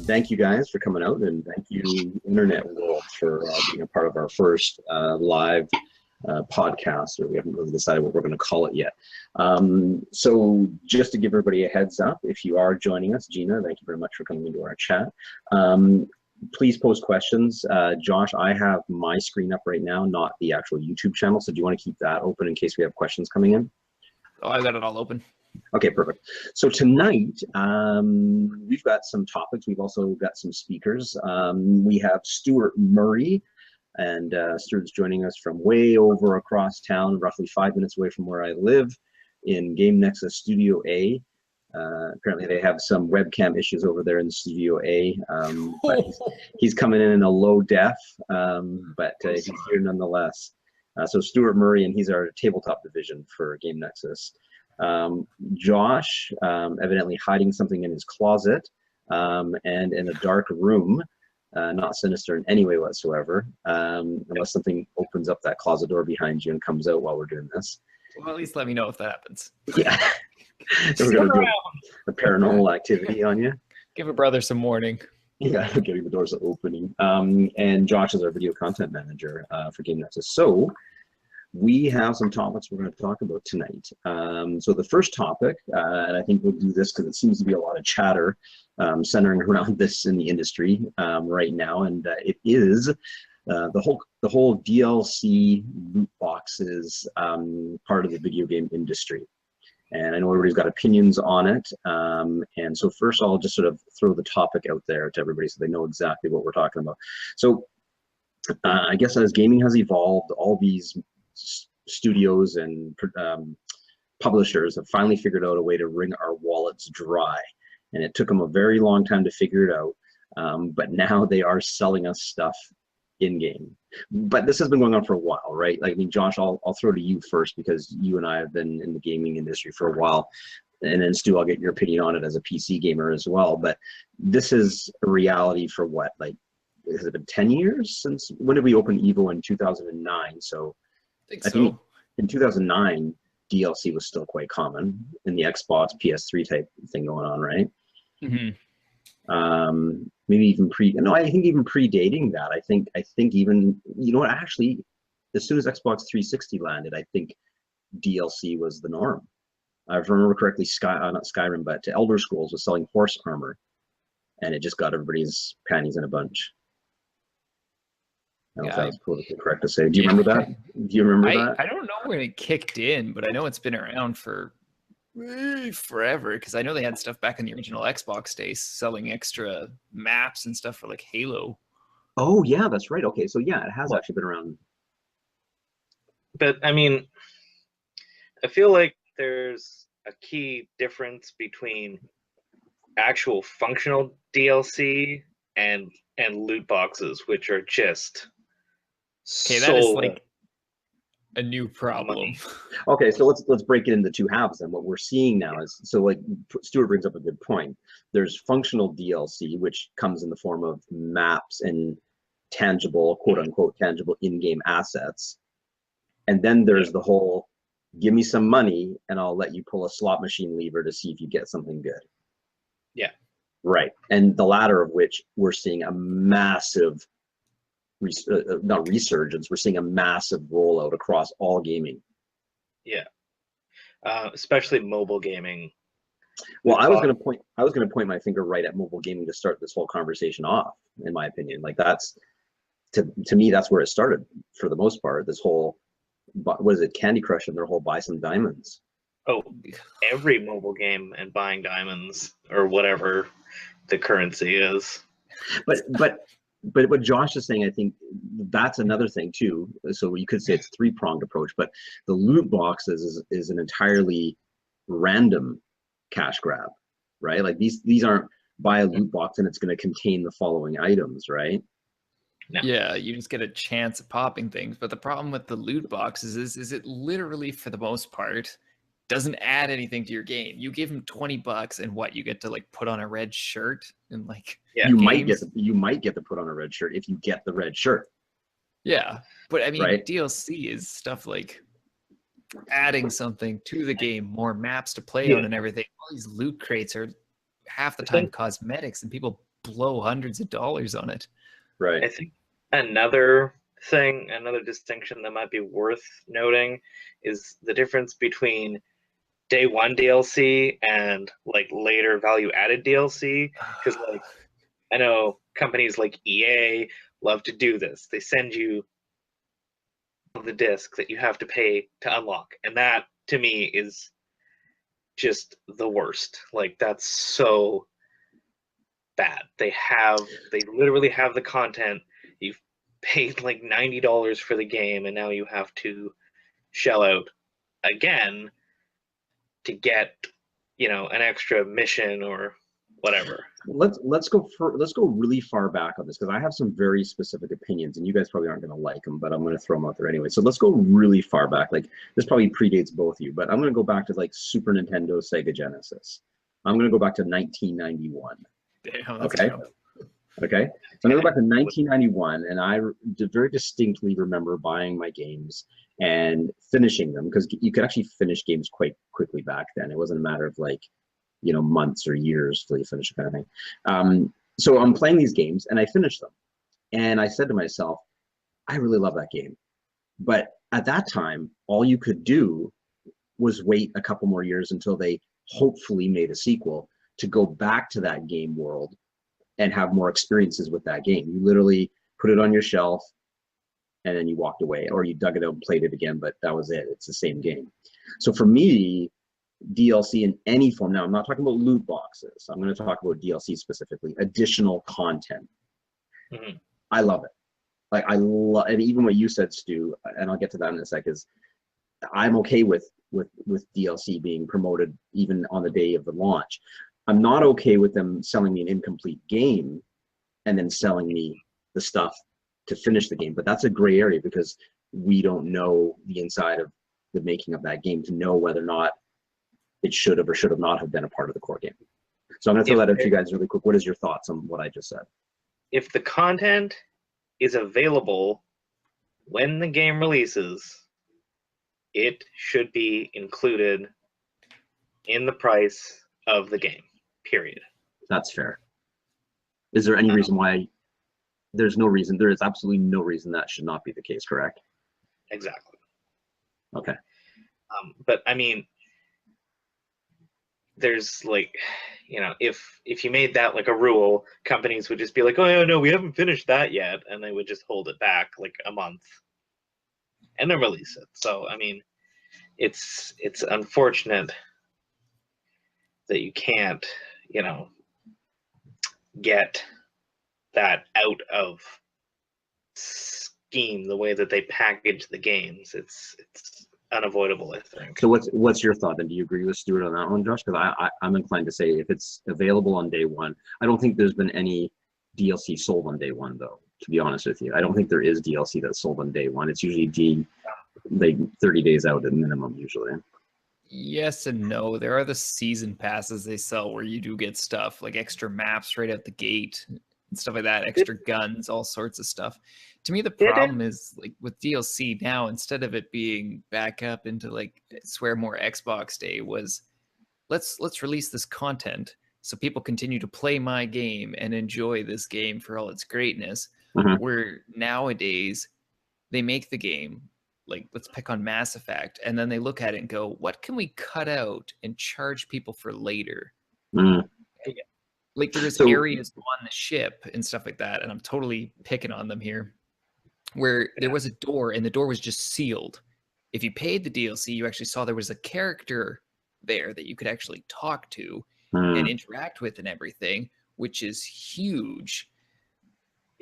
thank you guys for coming out, and thank you, Internet World, for being a part of our first live podcast, or we haven't really decided what we're going to call it yet. So just to give everybody a heads up, if you are joining us, Gina, thank you very much for coming into our chat. Please post questions. Josh, I have my screen up right now, not the actual YouTube channel, so do you want to keep that open in case we have questions coming in? Oh, I got it all open. Okay, perfect. So tonight, we've got some topics. We've also got some speakers. We have Stewart Murray, and Stewart's joining us from way over across town, roughly 5 minutes away from where I live, in Game Nexus Studio A. Apparently they have some webcam issues over there in Studio A, but he's coming in a low def, but he's here nonetheless. So Stewart Murray, and he's our tabletop division for Game Nexus. Josh, evidently hiding something in his closet, and in a dark room, not sinister in any way whatsoever, unless something opens up that closet door behind you and comes out while we're doing this. Well, at least let me know if that happens. Yeah. We're going to do a paranormal activity on you. Give a brother some warning. Yeah, getting the doors opening. And Josh is our video content manager for Game Nexus. So we have some topics we're going to talk about tonight. So the first topic, and I think we'll do this because it seems to be a lot of chatter centering around this in the industry right now, and it is the whole DLC loot boxes part of the video game industry. And I know everybody's got opinions on it. And so first I'll just sort of throw the topic out there to everybody so they know exactly what we're talking about. So I guess as gaming has evolved, all these studios and publishers have finally figured out a way to wring our wallets dry. And it took them a very long time to figure it out. But now they are selling us stuff in-game. But this has been going on for a while, right? Like, I mean, Josh, I'll throw to you first because you and I have been in the gaming industry for a while. And then Stu, I'll get your opinion on it as a PC gamer as well. But this is a reality for what? Like, has it been 10 years since, when did we open EVO in 2009? So I think in 2009, DLC was still quite common in the Xbox, PS3 type thing going on, right? Mm-hmm. Maybe even I think even predating that. I think even, you know what, actually, as soon as Xbox 360 landed, I think DLC was the norm. If I remember correctly, not Skyrim, but Elder Scrolls was selling horse armor, and it just got everybody's panties in a bunch. I don't know if that was politically correct to say. Do you remember that? Do you remember that? I don't know when it kicked in, but I know it's been around for forever, because I know they had stuff back in the original Xbox days selling extra maps and stuff for like Halo. Oh yeah, that's right. Okay, so yeah, it has actually been around. But I mean, I feel like there's a key difference between actual functional DLC and loot boxes, which are just that is like a new problem. Okay, so let's break it into two halves then. What we're seeing now is, so like Stewart brings up a good point. There's functional DLC, which comes in the form of maps and tangible, quote unquote, tangible in-game assets. And then there's the whole, give me some money and I'll let you pull a slot machine lever to see if you get something good. Yeah. Right. And the latter of which we're seeing a massive not resurgence, we're seeing a massive rollout across all gaming. Yeah, especially mobile gaming. Well, I was going to point my finger right at mobile gaming to start this whole conversation off. In my opinion, like that's to me that's where it started for the most part. This whole, what is it, Candy Crush and their whole buy some diamonds. Oh, every mobile game and buying diamonds or whatever the currency is. But what Josh is saying, I think that's another thing too. So you could say it's a three-pronged approach, but the loot boxes is an entirely random cash grab, right? Like these aren't buy a loot box and it's going to contain the following items, right? No. Yeah, you just get a chance of popping things. But the problem with the loot boxes is it literally, for the most part, doesn't add anything to your game. You give them $20 and what, you get to like put on a red shirt and like, yeah, you might get to put on a red shirt if you get the red shirt. Yeah, but I mean, right? DLC is stuff like adding something to the game, more maps to play on and everything. All these loot crates are half the time cosmetics, and people blow hundreds of dollars on it. Right. I think another distinction that might be worth noting is the difference between day one DLC and like later value added DLC. Because like I know companies like EA love to do this. They send you the disc that you have to pay to unlock, and that to me is just the worst. Like that's so bad. They literally have the content. You've paid like $90 for the game, and now you have to shell out again to get, you know, an extra mission or whatever. Let's go really far back on this, because I have some very specific opinions, and you guys probably aren't going to like them, but I'm going to throw them out there anyway. So let's go really far back. Like this probably predates both of you, but I'm going to go back to like Super Nintendo, Sega Genesis. I'm going to go back to 1991. Damn, okay. Dope. Okay. So I'm going to go back to 1991, and I very distinctly remember buying my games and finishing them, because you could actually finish games quite quickly back then. It wasn't a matter of like, you know, months or years till you finish the kind of thing. So I'm playing these games and I finished them. And I said to myself, I really love that game. But at that time, all you could do was wait a couple more years until they hopefully made a sequel to go back to that game world and have more experiences with that game. You literally put it on your shelf and then you walked away, or you dug it out and played it again, but that was it. It's the same game. So for me, DLC in any form, now I'm not talking about loot boxes, I'm going to talk about DLC specifically, additional content. Mm-hmm. I love it. Like I love, and even what you said, Stu, and I'll get to that in a sec, is I'm okay with DLC being promoted even on the day of the launch. I'm not okay with them selling me an incomplete game and then selling me the stuff to finish the game. But that's a gray area, because we don't know the inside of the making of that game to know whether or not it should have or should have not have been a part of the core game. So I'm going to throw that out to you guys really quick. What is your thoughts on what I just said? If the content is available when the game releases, it should be included in the price of the game, period. That's fair. Is there any reason why? There's no reason. There is absolutely no reason that should not be the case, correct? Exactly. Okay. But I mean, there's like, you know, if you made that like a rule, companies would just be like, oh no, we haven't finished that yet, and they would just hold it back like a month and then release it. So I mean, it's unfortunate that you can't, you know, get that out of scheme the way that they package the games. It's unavoidable, I think. So what's your thought then? Do you agree with Stewart on that one, Josh? Because I'm inclined to say if it's available on day one, I don't think there's been any DLC sold on day one, though, to be honest with you. I don't think there is DLC that's sold on day one. It's usually like 30 days out at minimum, usually. Yes and no. There are the season passes they sell where you do get stuff like extra maps right out the gate and stuff like that, extra guns, all sorts of stuff. To me, the problem is like with DLC now, instead of it being back up into like swear more Xbox Day, was let's release this content so people continue to play my game and enjoy this game for all its greatness. Where nowadays they make the game, like let's pick on Mass Effect, and then they look at it and go, what can we cut out and charge people for later? Like there was areas on the ship and stuff like that, and I'm totally picking on them here, where there was a door and the door was just sealed. If you paid the DLC, you actually saw there was a character there that you could actually talk to and interact with and everything, which is huge.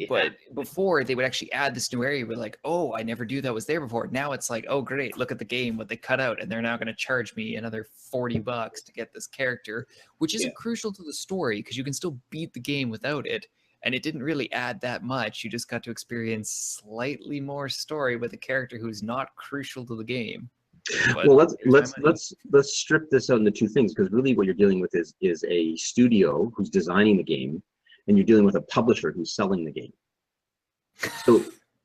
But before, they would actually add this new area. We're like, oh, I never knew that was there before. Now it's like, oh, great, look at the game, what they cut out, and they're now going to charge me another $40 to get this character, which isn't crucial to the story because you can still beat the game without it. And it didn't really add that much. You just got to experience slightly more story with a character who's not crucial to the game. But well, let's strip this out into two things, because really what you're dealing with is a studio who's designing the game, and you're dealing with a publisher who's selling the game.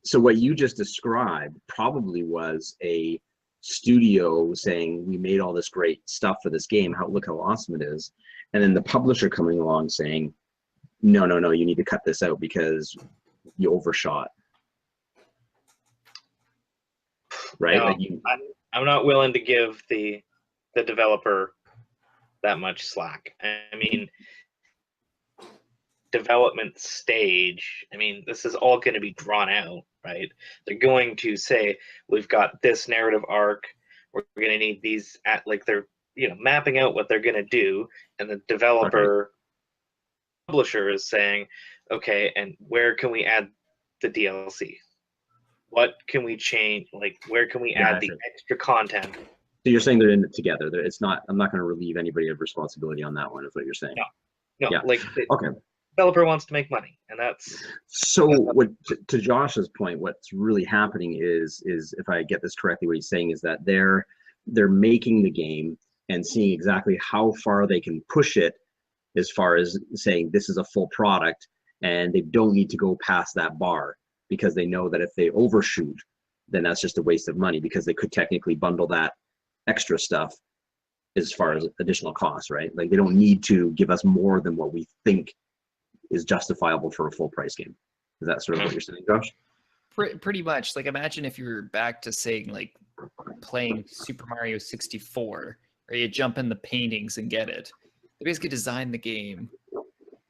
So what you just described probably was a studio saying, we made all this great stuff for this game, look how awesome it is, and then the publisher coming along saying, no, you need to cut this out because you overshot. Right? No, Like I'm not willing to give the developer that much slack. I mean, development stage, I mean, this is all going to be drawn out, right? They're going to say, we've got this narrative arc, we're going to need these they're, mapping out what they're going to do, and the developer publisher is saying, okay, and where can we add the DLC? What can we change? Like, where can we add the extra content? So you're saying they're in it together. It's not. I'm not going to relieve anybody of responsibility on that one. Is what you're saying? No. Yeah. Like, okay. Developer wants to make money, and that's. So what? To Josh's point, what's really happening is if I get this correctly, what he's saying is that they're making the game and seeing exactly how far they can push it, as far as saying this is a full product, and they don't need to go past that bar, because they know that if they overshoot, then that's just a waste of money, because they could technically bundle that extra stuff as far as additional costs, right? Like, they don't need to give us more than what we think is justifiable for a full price game. Is that sort of what you're saying, Josh? Pretty much. Like, imagine if you were back to saying, like, playing Super Mario 64, where you jump in the paintings and get it. They basically designed the game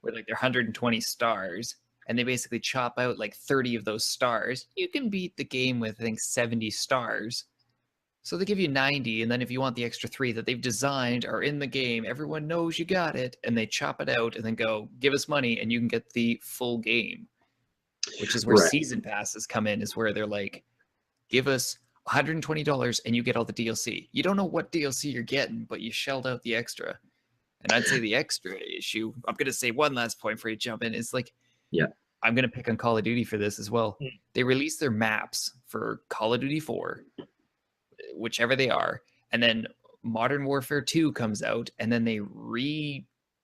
with like their 120 stars, and they basically chop out like 30 of those stars. You can beat the game with, I think, 70 stars. So they give you 90, and then if you want the extra 3 that they've designed are in the game, everyone knows you got it, and they chop it out and then go, give us money, and you can get the full game. Which is where season passes come in, is where they're like, give us $120 and you get all the DLC. You don't know what DLC you're getting, but you shelled out the extra. And I'd say the extra issue, I'm going to say one last point before you jump in, is like, I'm going to pick on Call of Duty for this as well. They released their maps for Call of Duty 4, whichever they are, and then Modern Warfare 2 comes out, and then they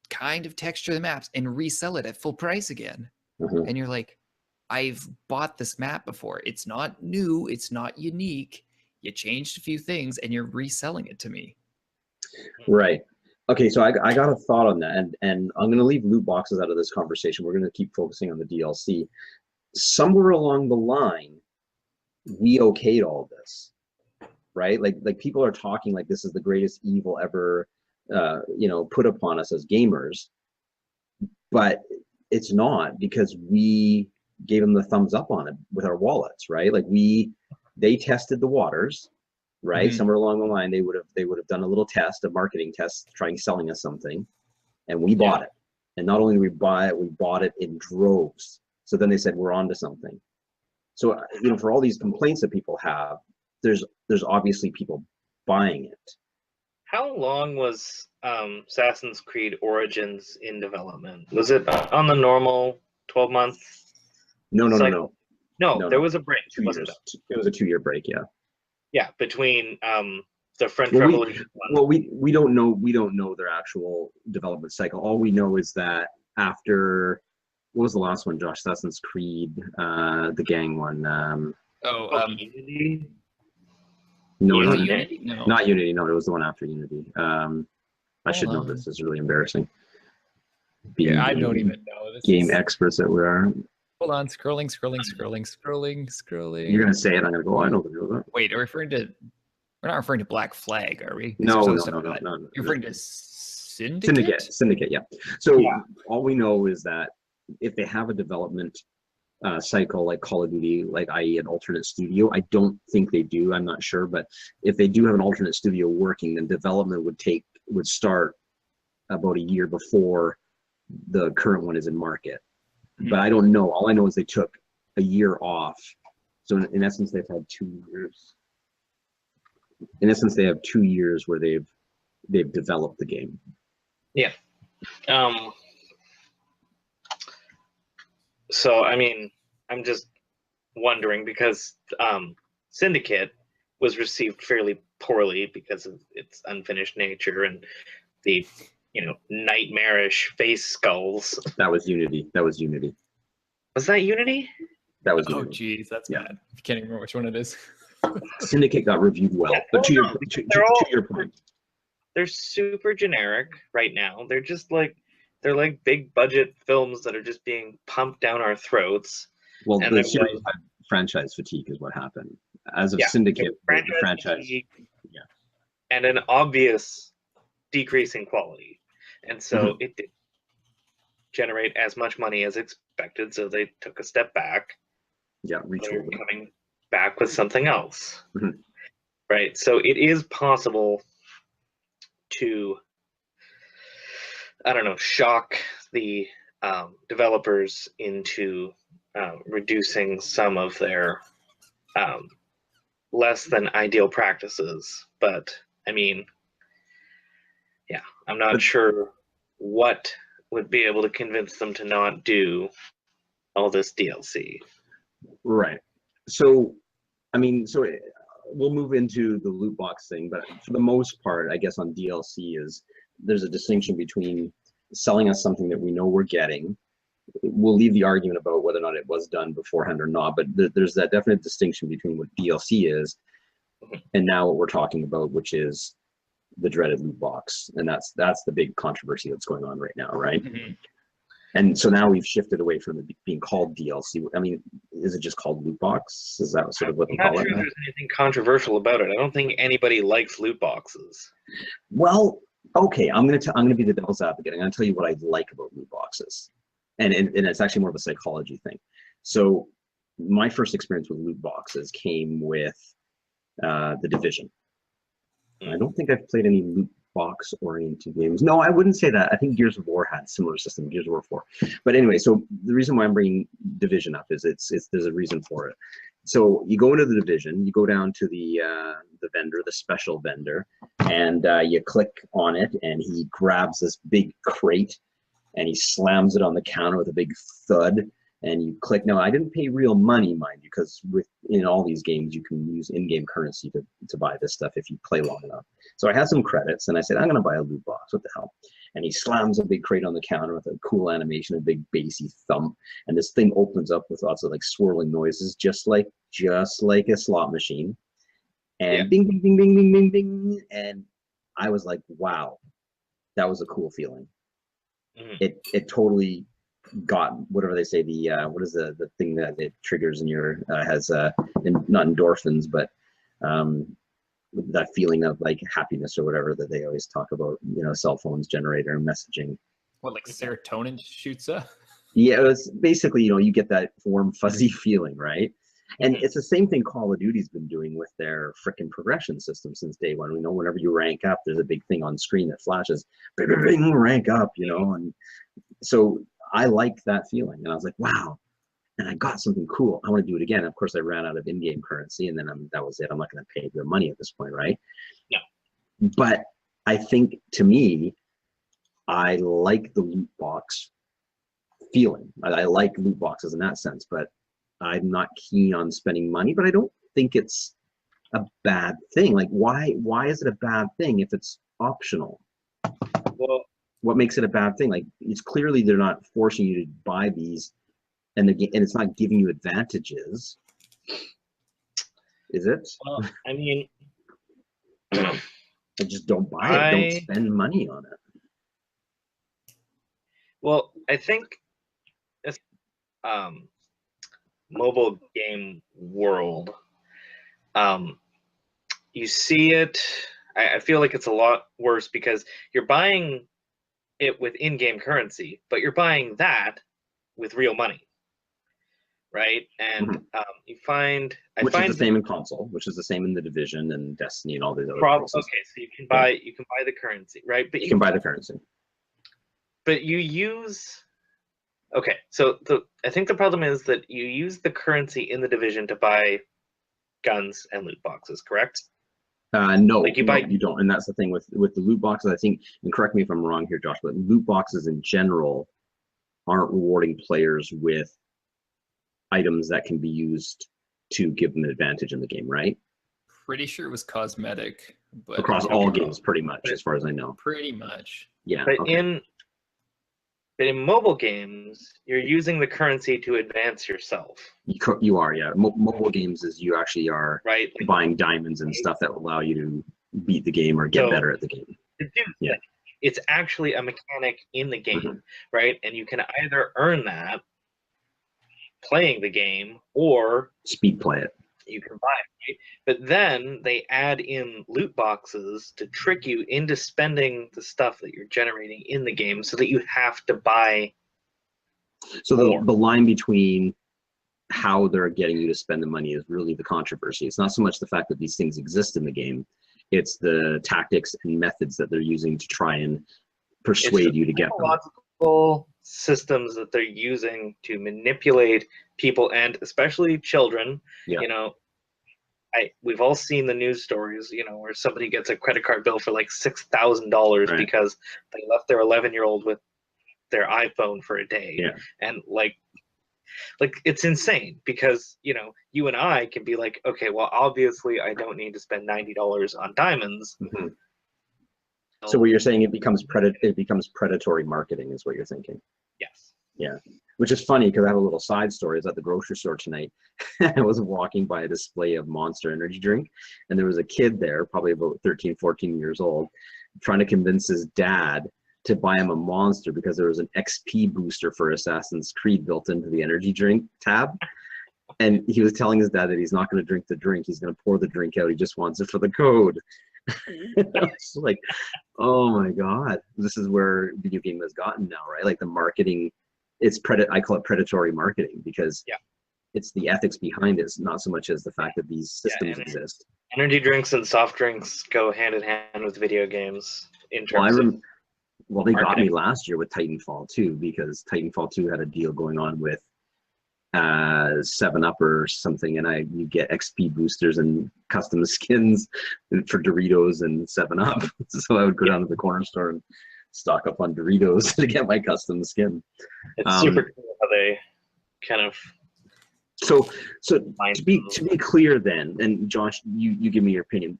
kind of texture the maps and resell it at full price again. And you're like, I've bought this map before. It's not new. It's not unique. You changed a few things, and you're reselling it to me. Right. Okay, so I got a thought on that, and I'm going to leave loot boxes out of this conversation. We're going to keep focusing on the DLC. Somewhere along the line, we okayed all this, right? Like people are talking like this is the greatest evil ever, put upon us as gamers, but it's not, because we gave them the thumbs up on it with our wallets, right? Like they tested the waters. Right, somewhere along the line, they would have done a little test, a marketing test, trying selling us something, and we bought it. And not only did we buy it, we bought it in droves. So then they said, we're on to something. So for all these complaints that people have, there's obviously people buying it. How long was Assassin's Creed Origins in development? Was it on the normal 12-month? No. No, there was a break. 2 years. It was a 2-year break. Yeah. Yeah, between the French Revolution. We don't know their actual development cycle. All we know is that after, what was the last one, Josh? Assassin's Creed, the gang one. Unity. No, Unity? No, not Unity. No, it was the one after Unity. I should know this. This is really embarrassing. I don't even know. Game experts that we are. Hold on, scrolling. You're gonna say it. I'm gonna go. I don't know that. Wait, we're not referring to Black Flag, are we? No. You're referring to Syndicate? Syndicate, yeah. So all we know is that if they have a development cycle like Call of Duty, like i.e. an alternate studio, I don't think they do. I'm not sure, but if they do have an alternate studio working, then development would start about a year before the current one is in market. But I don't know. All I know is they took a year off. So in essence, they've had 2 years. In essence, they have 2 years where they've developed the game. Yeah. So I mean, I'm just wondering, because Syndicate was received fairly poorly because of its unfinished nature and the nightmarish face skulls. That was Unity. Was that Unity? That was Unity. Oh, geez, that's bad. I can't even remember which one it is. Syndicate got reviewed well, but to your point, they're super generic right now. They're just like they're like big budget films that are just being pumped down our throats. Well, And the they're series like, had franchise fatigue is what happened. As of yeah, Syndicate, the franchise. fatigue Yeah. and an obvious decrease in quality. And so it didn't generate as much money as expected, so they took a step back. Yeah, They're retooled it. coming back with something else. Mhm. Right? So it is possible to, I don't know, shock the developers into reducing some of their less than ideal practices. But I mean, yeah, I'm not sure what would be able to convince them to not do all this DLC. Right. So, I mean, so we'll move into the loot box thing, but for the most part, I guess on DLC is there's a distinction between selling us something that we know we're getting. We'll leave the argument about whether or not it was done beforehand or not, but there's that definite distinction between what DLC is and now what we're talking about, which is the dreaded loot box. And that's the big controversy that's going on right now, right? And so now we've shifted away from it being called DLC. I mean, is it just called loot box? Is that sort of what they I'm call not it sure now? there's anything controversial about it. I don't think anybody likes loot boxes. Well, okay, I'm gonna be the devil's advocate. I'm gonna tell you what I like about loot boxes, and it's actually more of a psychology thing. So my first experience with loot boxes came with the Division. I don't think I've played any loot box oriented games. No, I wouldn't say that. I think Gears of War had similar system, Gears of War 4. But anyway, so the reason why I'm bringing Division up is it's there's a reason for it. So you go into the Division, you go down to the vendor, the special vendor, and you click on it, and he grabs this big crate, and he slams it on the counter with a big thud, and you click. Now, I didn't pay real money, mind you, because in all these games, you can use in-game currency to buy this stuff if you play long enough. So I had some credits, and I said, I'm going to buy a loot box. What the hell? And he slams a big crate on the counter with a cool animation, a big bassy thump, and this thing opens up with lots of like swirling noises, just like a slot machine. And bing, bing, bing, bing, bing, bing, bing, and I was like, wow, that was a cool feeling. It totally got whatever they say, the what is the thing that it triggers in your has not endorphins, but that feeling of like happiness or whatever that they always talk about, cell phones generator messaging. What, like serotonin shoots up? Yeah, it's basically, you get that warm fuzzy feeling, right? And it's the same thing Call of Duty's been doing with their frickin' progression system since day one. We know whenever you rank up, there's a big thing on screen that flashes, bing, bing, bing, rank up, and so I liked that feeling, and I was like, wow, and I got something cool. I want to do it again. Of course, I ran out of in-game currency, and then that was it. I'm not going to pay their money at this point, right? Yeah. But I think, to me, I like the loot box feeling. I like loot boxes in that sense, but I'm not keen on spending money. But I don't think it's a bad thing. Like, why is it a bad thing if it's optional? Well, what makes it a bad thing? Like, it's clearly they're not forcing you to buy these, and it's not giving you advantages, is it? Well, I mean, I just don't buy it. Don't spend money on it. Well, I think this mobile game world, you see it. I feel like it's a lot worse because you're buying it with in-game currency, but you're buying that with real money, right? And you find which is the same in console, which is the same in the Division and Destiny and all these other places. Okay, so you can buy the currency, right? But you can buy the currency. But you use so I think the problem is that you use the currency in the Division to buy guns and loot boxes, correct? No, like you don't, and that's the thing with the loot boxes. I think, and correct me if I'm wrong here, Josh, but loot boxes in general aren't rewarding players with items that can be used to give them an advantage in the game, right? Pretty sure it was cosmetic, but across all games, pretty much, as far as I know. Pretty much, yeah. But in mobile games, you're using the currency to advance yourself. You are, yeah. Mobile games is you actually are right, buying diamonds and stuff that will allow you to beat the game or get better at the game. To do it's actually a mechanic in the game, right? And you can either earn that playing the game, or speed play it. you can buy it, right? But then they add in loot boxes to trick you into spending the stuff that you're generating in the game, so that you have to buy. So the line between how they're getting you to spend the money is really the controversy. It's not so much the fact that these things exist in the game, it's the tactics and methods that they're using to try and persuade you to get them. Psychological systems that they're using to manipulate people, and especially children. Yeah. You know, we've all seen the news stories, you know, where somebody gets a credit card bill for like $6,000 Right. because they left their 11-year-old with their iPhone for a day. Yeah. And like it's insane, because, you know, you and I can be like, okay, well, obviously I don't need to spend $90 on diamonds. So what you're saying, it becomes predatory marketing is what you're thinking. Yes. Yeah, which is funny because I have a little side story. I was at the grocery store tonight. I was walking by a display of Monster energy drink, and there was a kid there, probably about 13, 14 years old, trying to convince his dad to buy him a Monster because there was an XP booster for Assassin's Creed built into the energy drink tab. And he was telling his dad that he's not going to drink the drink. He's going to pour the drink out. He just wants it for the code. I was like, oh my God, this is where video game has gotten now, right? Like the marketing, I call it predatory marketing, because it's the ethics behind it, not so much as the fact that these systems exist. Energy drinks and soft drinks go hand in hand with video games in terms of well, they marketing. got me last year with Titanfall 2, because Titanfall 2 had a deal going on with 7-Up or something, and you get XP boosters and custom skins for Doritos and 7-Up. So I would go down to the corner store and stock up on Doritos to get my custom skin. It's super cool how they kind of. So to be clear, then, and Josh, you give me your opinion.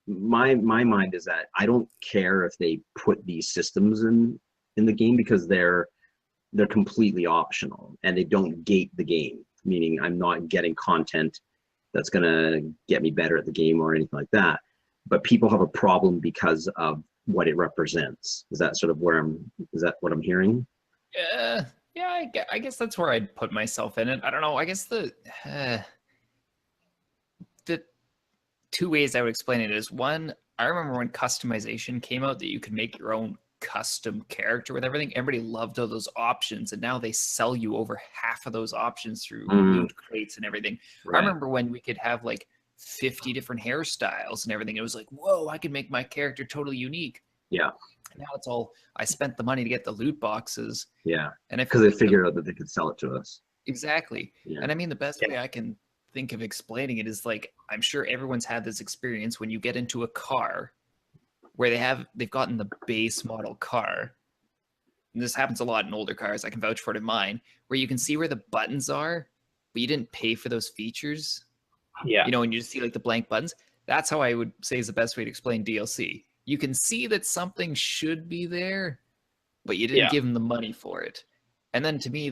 My mind is that I don't care if they put these systems in the game, because they're completely optional and they don't gate the game, meaning I'm not getting content that's going to get me better at the game or anything like that. But people have a problem because of what it represents. Is that sort of is that what I'm hearing? Yeah, I guess that's where I'd put myself in it. I don't know. I guess the two ways I would explain it is, one, I remember when customization came out, that you could make your own custom character with everything. Everybody loved all those options, and now they sell you over half of those options through loot crates and everything. Right. I remember when we could have like 50 different hairstyles and everything. It was like, whoa, I could make my character totally unique. Yeah. And now it's all, I spent the money to get the loot boxes. Yeah. And because they figured out that they could sell it to us. Exactly. Yeah. And I mean, the best way I can think of explaining it is, like, I'm sure everyone's had this experience when you get into a car where they've gotten the base model car. And this happens a lot in older cars. I can vouch for it in mine, where you can see where the buttons are, but you didn't pay for those features. Yeah. You know, and you just see like the blank buttons. That's how I would say is the best way to explain DLC. You can see that something should be there, but you didn't give them the money for it. And then to me,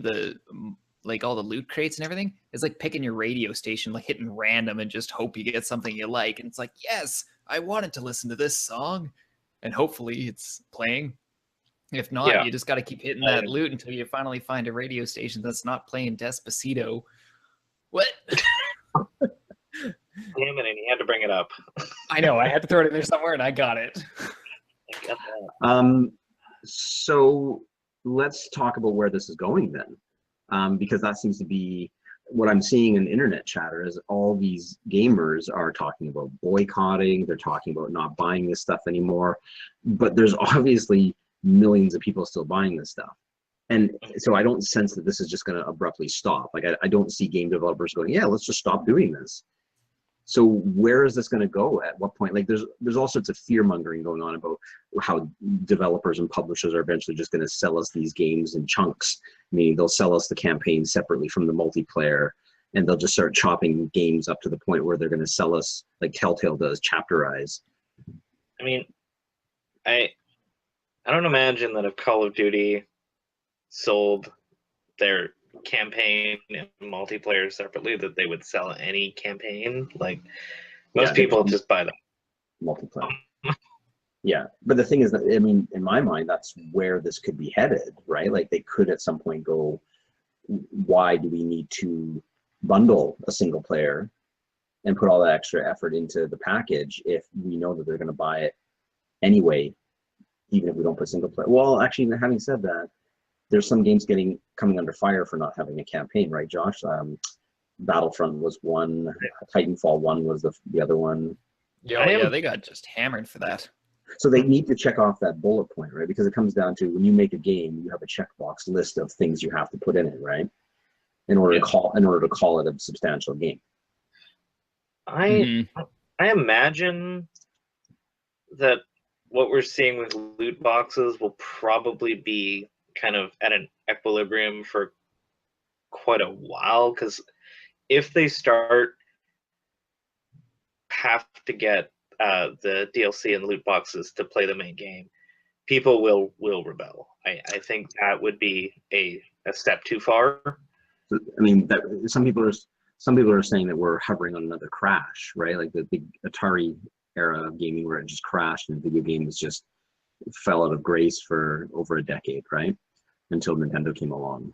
like all the loot crates and everything is like picking your radio station, like hitting random and just hope you get something you like. And it's like, yes, I wanted to listen to this song, and hopefully it's playing. If not, you just got to keep hitting that loot until you finally find a radio station that's not playing Despacito. What? Damn it, and he had to bring it up. I know, I had to throw it in there somewhere, and I got it. I got that. So let's talk about where this is going then, because that seems to be what I'm seeing in internet chatter. Is all these gamers are talking about boycotting, they're talking about not buying this stuff anymore, but there's obviously millions of people still buying this stuff. And so I don't sense that this is just going to abruptly stop. Like I don't see game developers going, yeah, let's just stop doing this. So where is this going to go? At what point? Like there's all sorts of fear mongering going on about how developers and publishers are eventually just going to sell us these games in chunks. Meaning they'll sell us the campaign separately from the multiplayer, and they'll just start chopping games up to the point where they're going to sell us, like Telltale does, chapterize. I mean, I don't imagine that if Call of Duty sold their campaign and multiplayer separately, that they would sell any campaign. Like most people just buy them multiplayer. Yeah, but the thing is that, I mean, in my mind, that's where this could be headed, right? Like they could at some point go, why do we need to bundle a single player and put all that extra effort into the package if we know that they're going to buy it anyway, even if we don't put single player? Well, actually, having said that, there's some games coming under fire for not having a campaign, right, Josh? Battlefront was one, Titanfall 1 was the other one. Yeah, they got just hammered for that. So they need to check off that bullet point, right? Because it comes down to when you make a game, you have a checkbox list of things you have to put in it, right? In order to call it a substantial game. I imagine that what we're seeing with loot boxes will probably be kind of at an equilibrium for quite a while, because if they have to get the DLC and loot boxes to play the main game, people will rebel. I think that would be a step too far. I mean, some people are saying that we're hovering on another crash, right? Like the big Atari era of gaming where it just crashed and video games just fell out of grace for over a decade, right? Until Nintendo came along.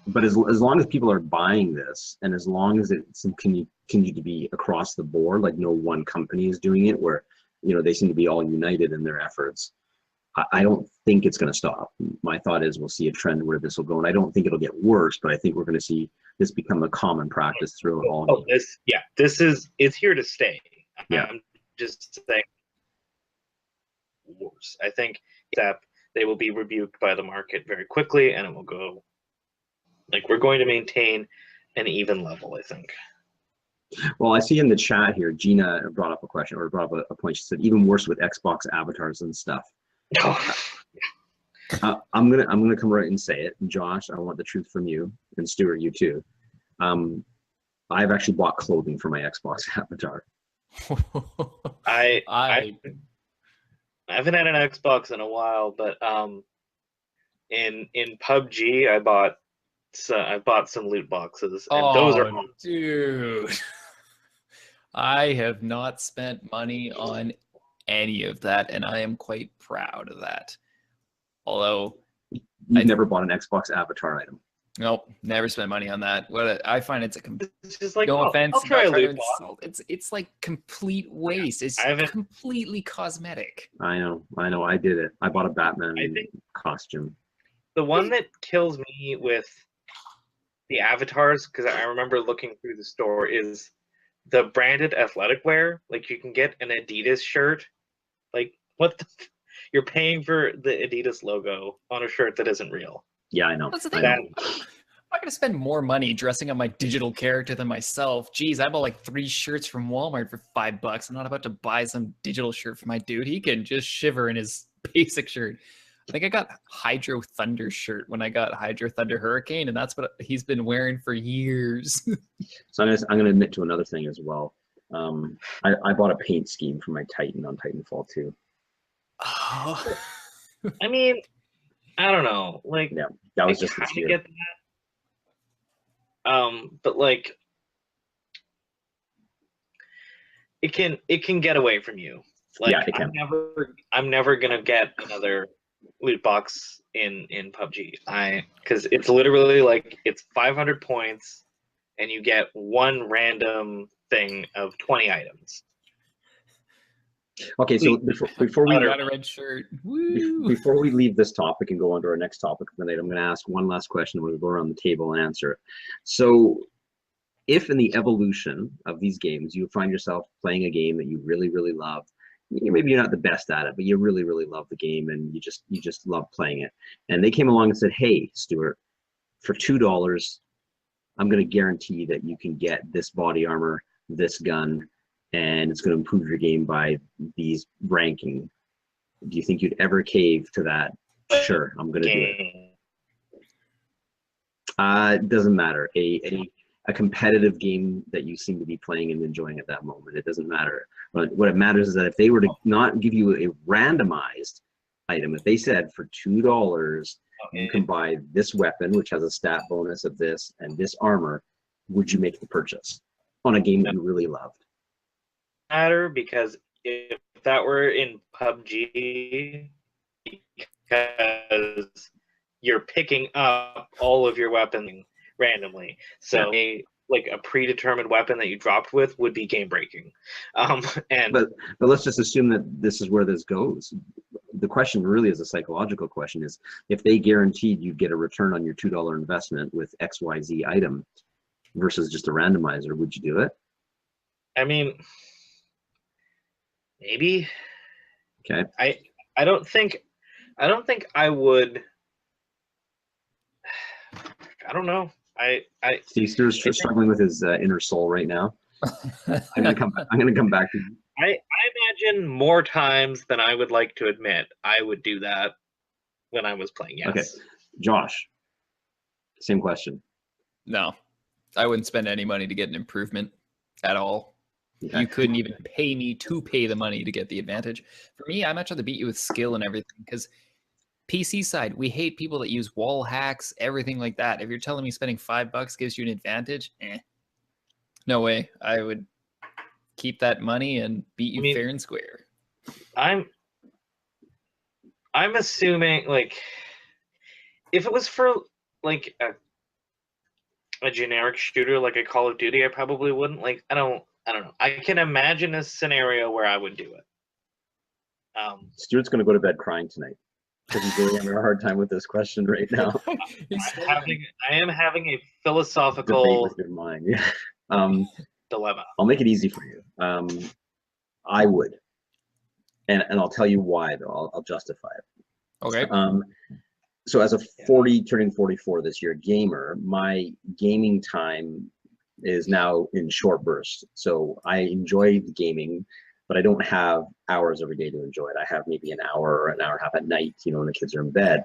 But as long as people are buying this, and as long as it's continue to be across the board, like no one company is doing it, where they seem to be all united in their efforts, I don't think it's going to stop. My thought is we'll see a trend where this will go, and I don't think it'll get worse, but I think we're going to see this become a common practice throughout all games. It's here to stay. Yeah. I'm just saying worse. I think that they will be rebuked by the market very quickly, and it will go. Like, we're going to maintain an even level, I think. Well, I see in the chat here, Gina brought up a question, or brought up a point. She said, even worse with Xbox avatars and stuff. I'm gonna come right and say it. Josh, I want the truth from you, and Stewart, you too. I've actually bought clothing for my Xbox avatar. I haven't had an Xbox in a while, but in PUBG, I bought some loot boxes, and those are awesome. Dude. I have not spent money on any of that, and I am quite proud of that. Although You've never bought an Xbox avatar item. Nope, never spent money on that. I find it's just like, no offense. I'll try a loot box. It's like complete waste. It's completely cosmetic. I know. I did it. I bought a Batman costume. The one that kills me with the avatars, because I remember looking through the store, is the branded athletic wear. Like, you can get an Adidas shirt. Like, what the you're paying for the Adidas logo on a shirt that isn't real. Yeah, I know. That's the thing. I'm not gonna spend more money dressing up my digital character than myself. Jeez, I bought like 3 shirts from Walmart for $5. I'm not about to buy some digital shirt for my dude. He can just shiver in his basic shirt. I think I got Hydro Thunder shirt when I got Hydro Thunder Hurricane, and that's what he's been wearing for years. So I'm gonna admit to another thing as well. I bought a paint scheme for my Titan on Titanfall 2. Oh. I mean, I don't know. Like, yeah, that was just this year. Get that. But like, it can get away from you. Like, yeah, it can. I'm never gonna get another loot box in PUBG. Because it's literally like, it's 500 points, and you get one random thing of 20 items. Okay, so before we got a red shirt. Before we leave this topic and go on to our next topic of the night, I'm going to ask one last question. We'll go around the table and answer it. So, if in the evolution of these games you find yourself playing a game that you really, really love, maybe you're not the best at it, but you really, really love the game and you just love playing it, and they came along and said, "Hey, Stewart, for $2, I'm going to guarantee that you can get this body armor, this gun, and it's going to improve your game by these ranking." Do you think you'd ever cave to that? Sure, I'm going to do it. It doesn't matter. A competitive game that you seem to be playing and enjoying at that moment. It doesn't matter. But what it matters is that if they were to not give you a randomized item, if they said for $2 you can buy this weapon, which has a stat bonus of this, and this armor, would you make the purchase on a game that you really loved? matter, because if that were in PUBG, because you're picking up all of your weapons randomly, so like a predetermined weapon that you dropped with would be game breaking. But let's just assume that this is where this goes. The question really is a psychological question: is if they guaranteed you'd get a return on your $2 investment with XYZ item versus just a randomizer, would you do it? I mean, maybe. Okay. I don't think I would. I don't know. Steve Stewart's struggling with his inner soul right now. I'm gonna come back to you. I imagine more times than I would like to admit I would do that when I was playing. Yes. Okay, Josh. Same question. No, I wouldn't spend any money to get an improvement at all. Okay. You couldn't even pay me to pay the money to get the advantage. For me, I'd much rather beat you with skill and everything, because PC side, we hate people that use wall hacks, everything like that. If you're telling me spending $5 gives you an advantage, no way. I would keep that money and beat you fair and square. I'm assuming, like, if it was for like a generic shooter like a Call of Duty, I probably wouldn't. Like, I don't know. I can imagine a scenario where I would do it. Stuart's going to go to bed crying tonight because he's really having a hard time with this question right now. I am having a philosophical debate with your mind. Yeah. Dilemma. I'll make it easy for you. I would, and I'll tell you why though. I'll justify it. Okay. So as a 40 turning 44 this year gamer, my gaming time is now in short bursts. So I enjoy the gaming, but I don't have hours every day to enjoy it. I have maybe an hour or an hour and a half at night, when the kids are in bed.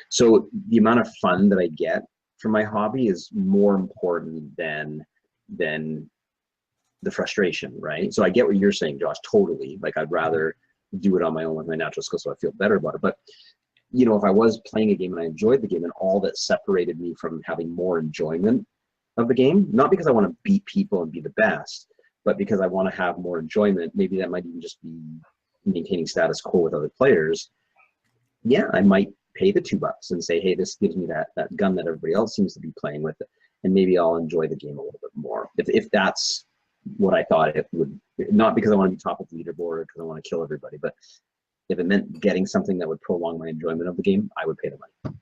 So the amount of fun that I get from my hobby is more important than the frustration, right? So I get what you're saying, Josh, totally. Like, I'd rather do it on my own with my natural skills so I feel better about it. But if I was playing a game and I enjoyed the game, and all that separated me from having more enjoyment of the game, not because I want to beat people and be the best, but because I want to have more enjoyment, maybe that might even just be maintaining status quo with other players. Yeah, I might pay the $2 and say, hey, this gives me that gun that everybody else seems to be playing with, and maybe I'll enjoy the game a little bit more. If that's what I thought it would, not because I want to be top of the leaderboard or because I want to kill everybody, but if it meant getting something that would prolong my enjoyment of the game, I would pay the money.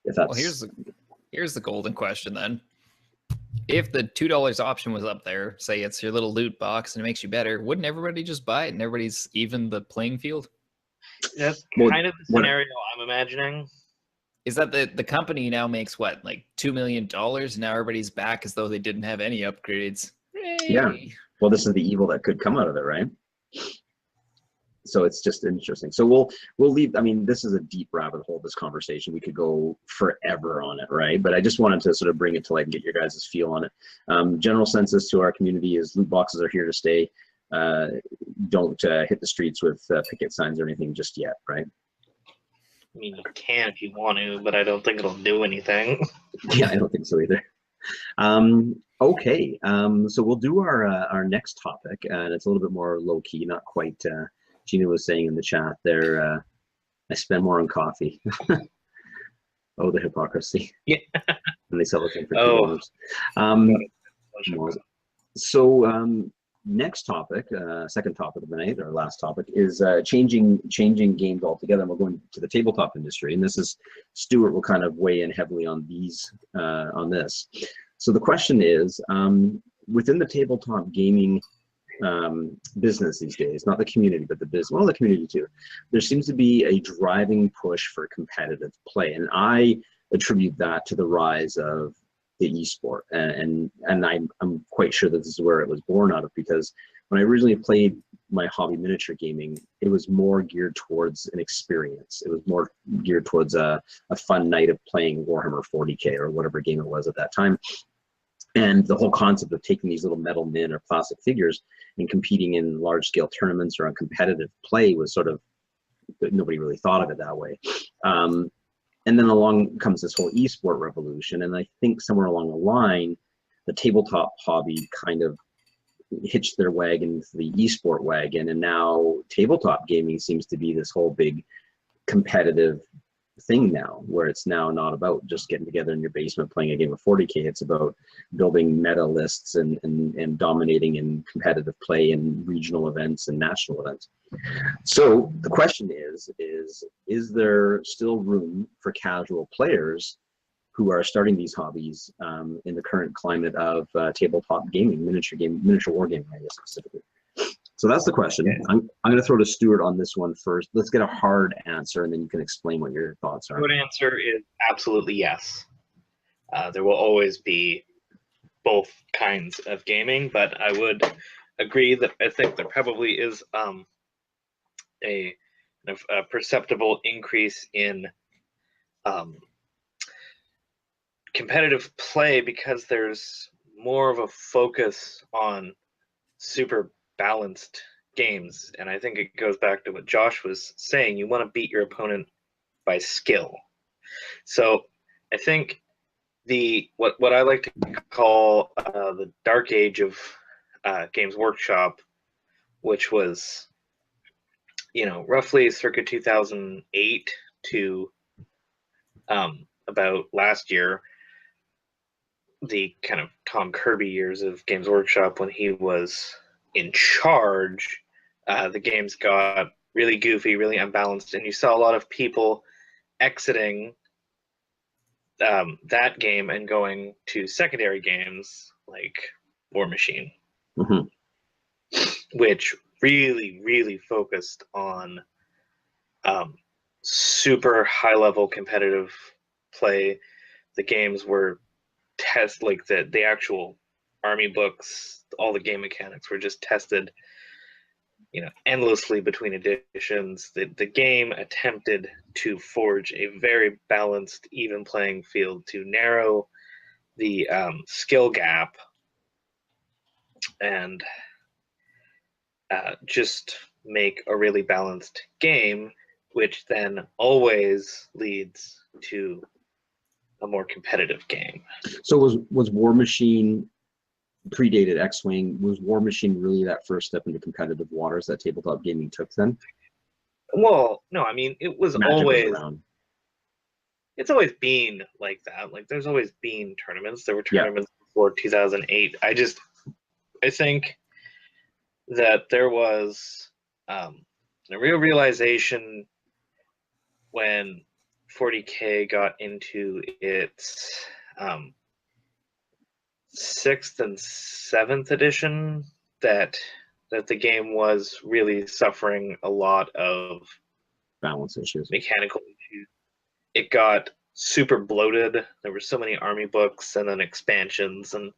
If that's... Well, here's the golden question then. If the $2 option was up there, say it's your little loot box and it makes you better, wouldn't everybody just buy it and everybody's even the playing field? That's kind of the scenario I'm imagining. Is that the company now makes what, like $2 million, and now everybody's back as though they didn't have any upgrades? Hey. Yeah. Well, this is the evil that could come out of it, right? So it's just interesting. So we'll leave. I mean, this is a deep rabbit hole, this conversation. We could go forever on it, right? But I just wanted to sort of bring it to light and get your guys' feel on it. General census to our community is loot boxes are here to stay. Don't hit the streets with picket signs or anything just yet, right? I mean, you can if you want to, but I don't think it'll do anything. Yeah, I don't think so either. Okay, so we'll do our next topic, and it's a little bit more low-key, not quite... Gina was saying in the chat there, I spend more on coffee. Oh, the hypocrisy. Yeah. And they sell the thing for $2. So next topic, second topic of the night, our last topic, is changing games altogether. And we're going to the tabletop industry. And this is, Stewart will kind of weigh in heavily on on this. So the question is, within the tabletop gaming business these days, not the community, but the business, well, the community too, there seems to be a driving push for competitive play, and I attribute that to the rise of the esport, and I'm quite sure that this is where it was born out of, because when I originally played my hobby miniature gaming, it was more geared towards an experience. It was more geared towards a fun night of playing Warhammer 40K or whatever game it was at that time. And the whole concept of taking these little metal min or plastic figures and competing in large-scale tournaments or on competitive play was sort of, nobody really thought of it that way. And then along comes this whole esport revolution, and I think somewhere along the line, the tabletop hobby kind of hitched their wagon to the esport wagon, and now tabletop gaming seems to be this whole big competitive thing now, where it's now not about just getting together in your basement playing a game of 40K. It's about building meta lists and dominating in competitive play in regional events and national events. So the question is there still room for casual players who are starting these hobbies in the current climate of tabletop gaming, miniature war gaming, I guess specifically? So that's the question. Yeah. I'm going to throw to Stewart on this one first. Let's get a hard answer, and then you can explain what your thoughts are. The good answer is absolutely yes. There will always be both kinds of gaming, but I would agree that I think there probably is a perceptible increase in competitive play because there's more of a focus on super balanced games. And I think it goes back to what Josh was saying. You want to beat your opponent by skill. So I think what I like to call the dark age of Games Workshop, which was, roughly circa 2008 to about last year, the kind of Tom Kirby years of Games Workshop when he was in charge, the games got really goofy, really unbalanced, and you saw a lot of people exiting that game and going to secondary games like War Machine, which really, really focused on super high-level competitive play. The games were the actual army books, all the game mechanics were just tested, endlessly between editions. The game attempted to forge a very balanced, even playing field to narrow the skill gap and just make a really balanced game, which then always leads to a more competitive game. So was War Machine predated X-Wing? Was War Machine really that first step into competitive waters that tabletop gaming took then? Well, no, I mean, it was Magic always was around. It's always been like that. Like, there's always been tournaments. There were tournaments before 2008. I think that there was a real realization when 40K got into its 6th and 7th edition that the game was really suffering a lot of Balance issues. mechanical issues. It got super bloated. There were so many army books and then expansions, and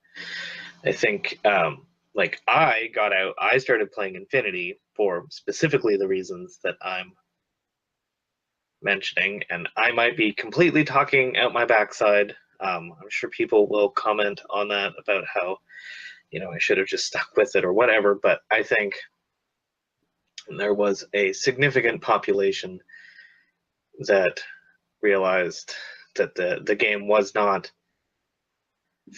I think I started playing Infinity for specifically the reasons that I'm mentioning, and I might be completely talking out my backside. I'm sure people will comment on that about how, I should have just stuck with it or whatever, but I think there was a significant population that realized that the game was not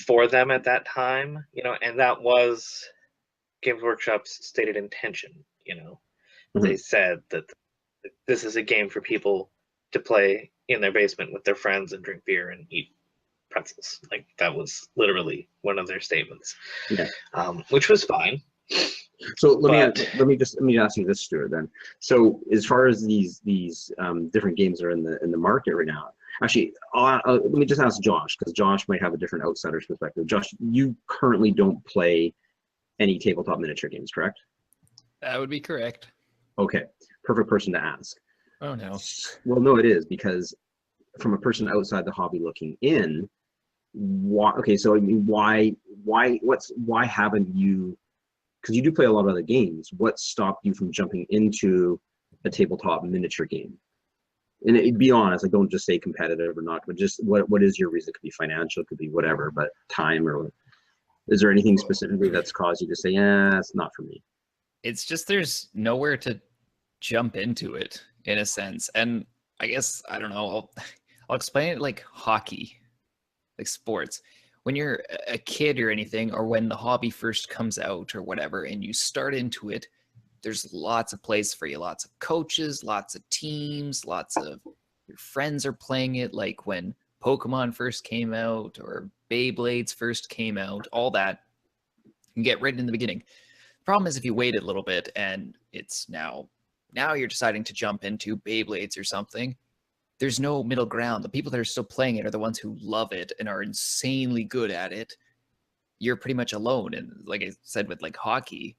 for them at that time, and that was Games Workshop's stated intention. They said that this is a game for people to play in their basement with their friends and drink beer and eat pretzels. Like, that was literally one of their statements, which was fine. So let me ask you this, Stuart. Then, so as far as these different games are in the market right now, actually, let me just ask Josh, because Josh might have a different outsider's perspective. Josh, you currently don't play any tabletop miniature games, correct? That would be correct. Okay, perfect person to ask. Oh no. Well, no, it is, because from a person outside the hobby looking in, why haven't you? Because you do play a lot of other games. What stopped you from jumping into a tabletop miniature game? And be honest, like, don't just say competitive or not, but just what is your reason? It could be financial, it could be whatever, but time, or is there anything specifically that's caused you to say, it's not for me? It's just there's nowhere to jump into it, in a sense. And I guess, I don't know, I'll explain it like hockey, like sports. when you're a kid or anything, or when the hobby first comes out or whatever, and you start into it, there's lots of places for you, lots of coaches, lots of teams, lots of your friends are playing it. Like when Pokemon first came out or Beyblades first came out, all that you can get right in the beginning. The problem is if you wait a little bit and it's now you're deciding to jump into Beyblades or something, there's no middle ground. The people that are still playing it are the ones who love it and are insanely good at it. You're pretty much alone. And like I said with like hockey,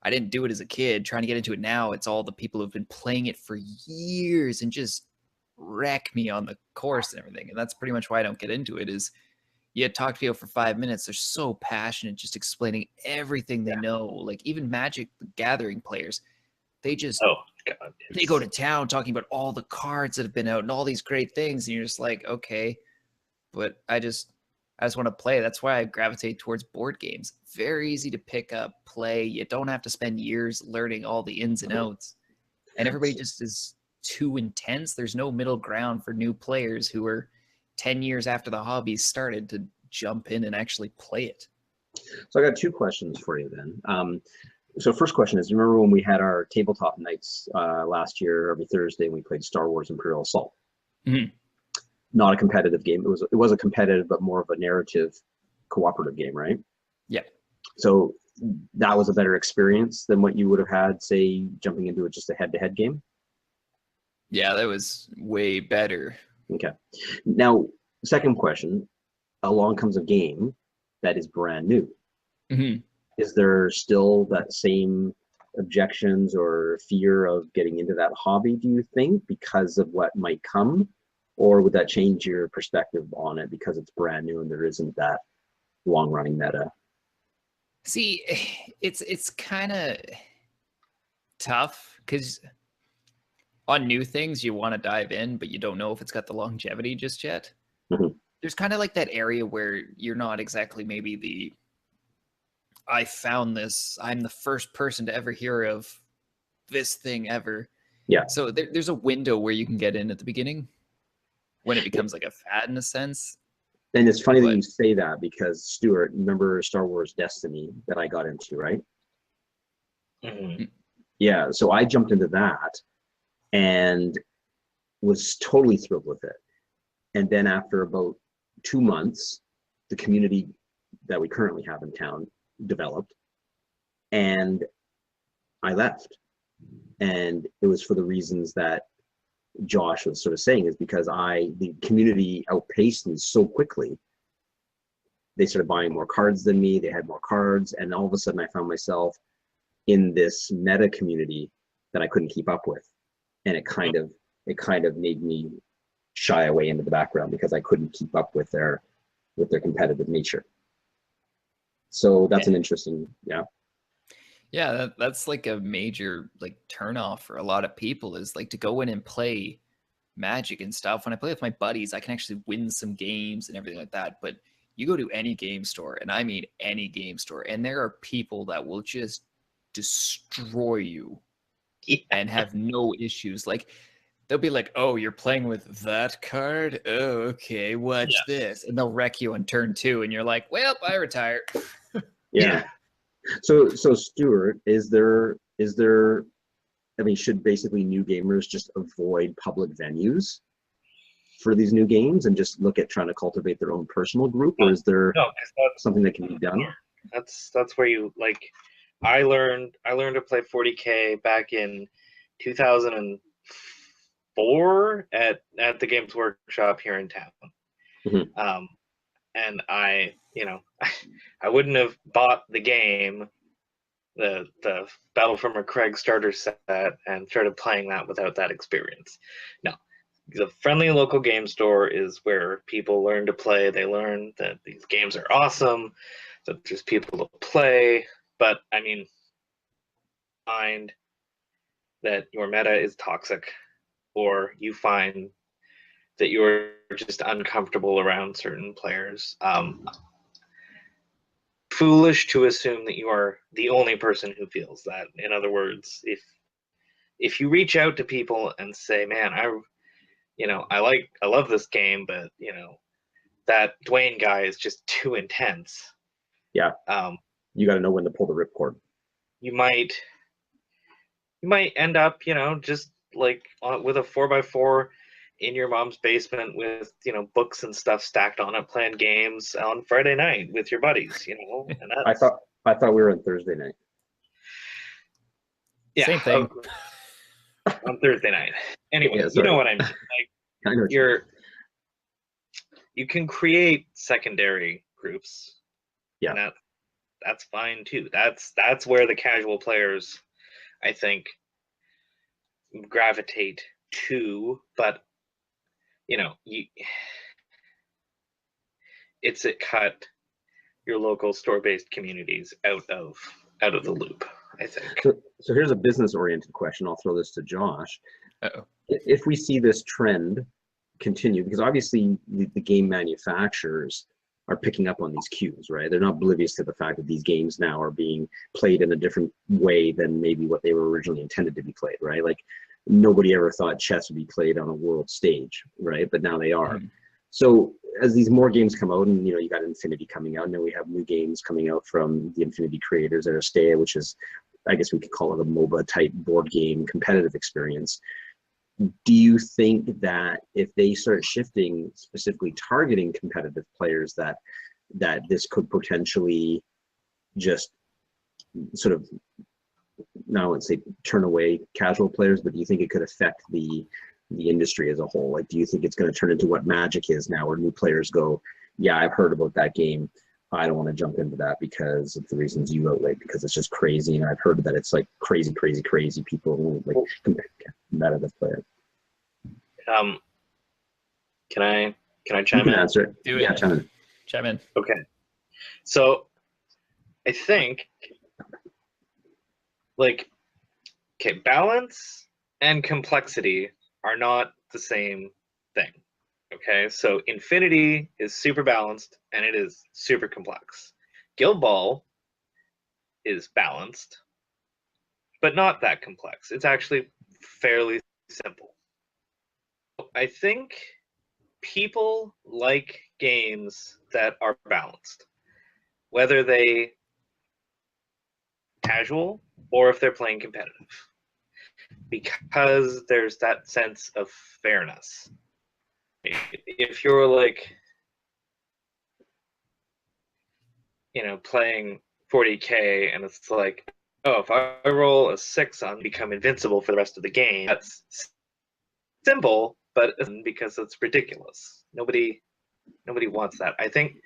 I didn't do it as a kid. Trying to get into it now, it's all the people who've been playing it for years and just wreck me on the course and everything. And that's pretty much why I don't get into it. Is you talk to people for 5 minutes, they're so passionate, just explaining everything they know. Like even Magic the Gathering players, they just they go to town talking about all the cards that have been out and all these great things, and you're just like, okay, but I just want to play. That's why I gravitate towards board games. Very easy to pick up, play. You don't have to spend years learning all the ins and outs. And everybody just is too intense. There's no middle ground for new players who are 10 years after the hobby started to jump in and actually play it. So I got two questions for you then. So first question is, remember when we had our tabletop nights last year, every Thursday, and we played Star Wars Imperial Assault? Mm-hmm. Not a competitive game. It was a competitive, but more of a narrative cooperative game, right? Yeah. So that was a better experience than what you would have had, say, jumping into just a head-to-head game? Yeah, that was way better. Okay. Now, second question, along comes a game that is brand new. Mm-hmm. Is there still that same objections or fear of getting into that hobby, do you think, because of what might come? Or would that change your perspective on it because it's brand new and there isn't that long-running meta? See, it's kind of tough because on new things you want to dive in, but you don't know if it's got the longevity just yet. Mm-hmm. There's kind of like that area where you're not exactly maybe I found this, I'm the first person to ever hear of this thing ever. Yeah. So there's a window where you can get in at the beginning when it becomes like a fad in a sense. And it's funny that you say that because, Stewart, remember Star Wars Destiny that I got into, right? Mm-hmm. Yeah, so I jumped into that and was totally thrilled with it. And then after about 2 months, the community that we currently have in town developed, and I left. And it was for the reasons that Josh was sort of saying, is because the community outpaced me so quickly. They started buying more cards than me, they had more cards, and all of a sudden I found myself in this meta community that I couldn't keep up with. And it kind of made me shy away into the background because I couldn't keep up with their competitive nature. So that's an interesting, yeah. Yeah, that's like a major like turnoff for a lot of people, is like to go in and play Magic and stuff. When I play with my buddies, I can actually win some games and everything like that. But you go to any game store, and I mean any game store, and there are people that will just destroy you and have no issues. Like they'll be like, "Oh, you're playing with that card? Oh, okay, watch this," and they'll wreck you on turn 2, and you're like, "Well, I retire." Yeah. So Stewart, is there, I mean, should basically new gamers just avoid public venues for these new games and just look at trying to cultivate their own personal group, or is there something that can be done? That's where you like. I learned to play 40K back in 2004 at the Games Workshop here in town. Mm-hmm. And I wouldn't have bought the game, the Battle for McCraig starter set, and started playing that without that experience. No, the friendly local game store is where people learn to play. They learn that these games are awesome, that there's people to play. But I mean, find that your meta is toxic, or you find that you're just uncomfortable around certain players. Foolish to assume that you are the only person who feels that. In other words, if you reach out to people and say, "Man, I love this game, but that Dwayne guy is just too intense. Yeah. You got to know when to pull the ripcord. You might end up, just like with a 4x4 in your mom's basement with, books and stuff stacked on it, playing games on Friday night with your buddies, And that's, I thought we were on Thursday night. Yeah, Same thing. On Thursday night. Anyway, Yeah, you know what I mean. I know what You can create secondary groups. Yeah. And that's fine too. That's where the casual players, I think, gravitate to. But it cut your local store-based communities out of the loop, I think. So here's a business-oriented question. I'll throw this to Josh. Uh-oh. If we see this trend continue, because obviously the game manufacturers are picking up on these cues, right? They're not oblivious to the fact that these games now are being played in a different way than maybe what they were originally intended to be played, right? Like nobody ever thought chess would be played on a world stage, right? But now they are. Mm-hmm. So as these more games come out, and you got Infinity coming out, and then we have new games coming out from the Infinity creators at Astea, which is, I guess we could call it a MOBA type board game competitive experience. Do you think that if they start shifting, specifically targeting competitive players, that this could potentially just sort of, now I wouldn't say turn away casual players, but do you think it could affect the industry as a whole? Like, do you think it's going to turn into what Magic is now, where new players go, yeah, I've heard about that game, I don't want to jump into that because of the reasons you outlaid, because it's just crazy, and I've heard that it's like crazy people like competitive players. Can I chime in? You can answer it. Do it. Yeah, chime in. Okay. So I think balance and complexity are not the same thing. Okay, so Infinity is super balanced and it is super complex. Guild Ball is balanced, but not that complex. It's actually fairly simple. I think people like games that are balanced, whether they casual or if they're playing competitive, because there's that sense of fairness. If you're playing 40K and it's like, oh, if I roll a 6 on become invincible for the rest of the game, that's simple, but because it's ridiculous. Nobody wants that. I think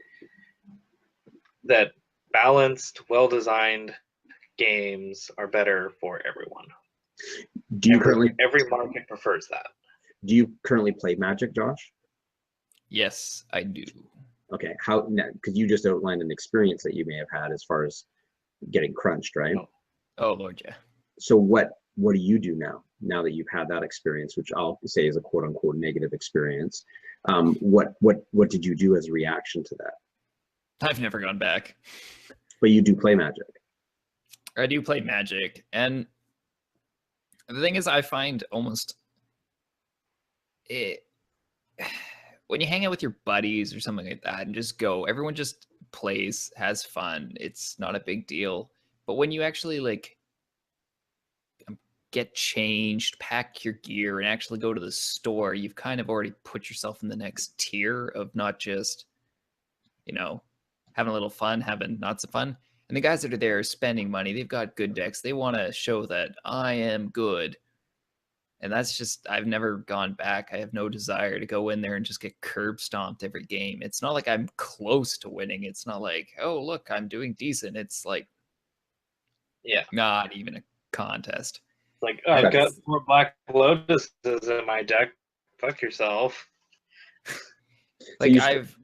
that balanced, well-designed games are better for everyone. Do you every market prefers that. Do you currently play Magic, Josh? Yes, I do. Okay, how? Because you just outlined an experience that you may have had as far as getting crunched, right? Oh Lord, yeah. So what do you do now that you've had that experience, which I'll say is a quote unquote negative experience? What did you do as a reaction to that? I've never gone back. But you do play Magic. I do play Magic, and the thing is, I find almost it when you hang out with your buddies or something like that and just go, everyone just plays, has fun. It's not a big deal. But when you actually get changed, pack your gear, and actually go to the store, you've kind of already put yourself in the next tier of not just, having a little fun, having not so fun. And the guys that are there are spending money. They've got good decks. They want to show that I am good. And that's just, I've never gone back. I have no desire to go in there and just get curb stomped every game. It's not like I'm close to winning. It's not like, oh, look, I'm doing decent. It's like, not even a contest. It's like, oh, I've got 4 Black Lotuses in my deck. Fuck yourself. Like, I've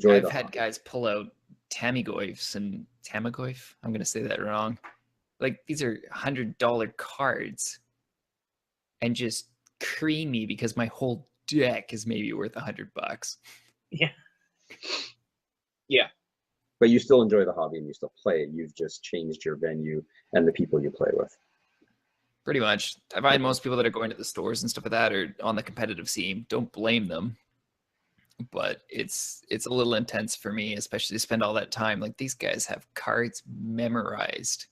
had hobby. Guys pull out Tamigoyfs and Tamigoyf. I'm going to say that wrong. Like, these are $100 cards. And just cream me because my whole deck is maybe worth $100. Yeah. Yeah. But you still enjoy the hobby and you still play it. You've just changed your venue and the people you play with. Pretty much. I find most people that are going to the stores and stuff like that are on the competitive scene. Don't blame them. but it's a little intense for me, especially to spend all that time. Like, these guys have cards memorized.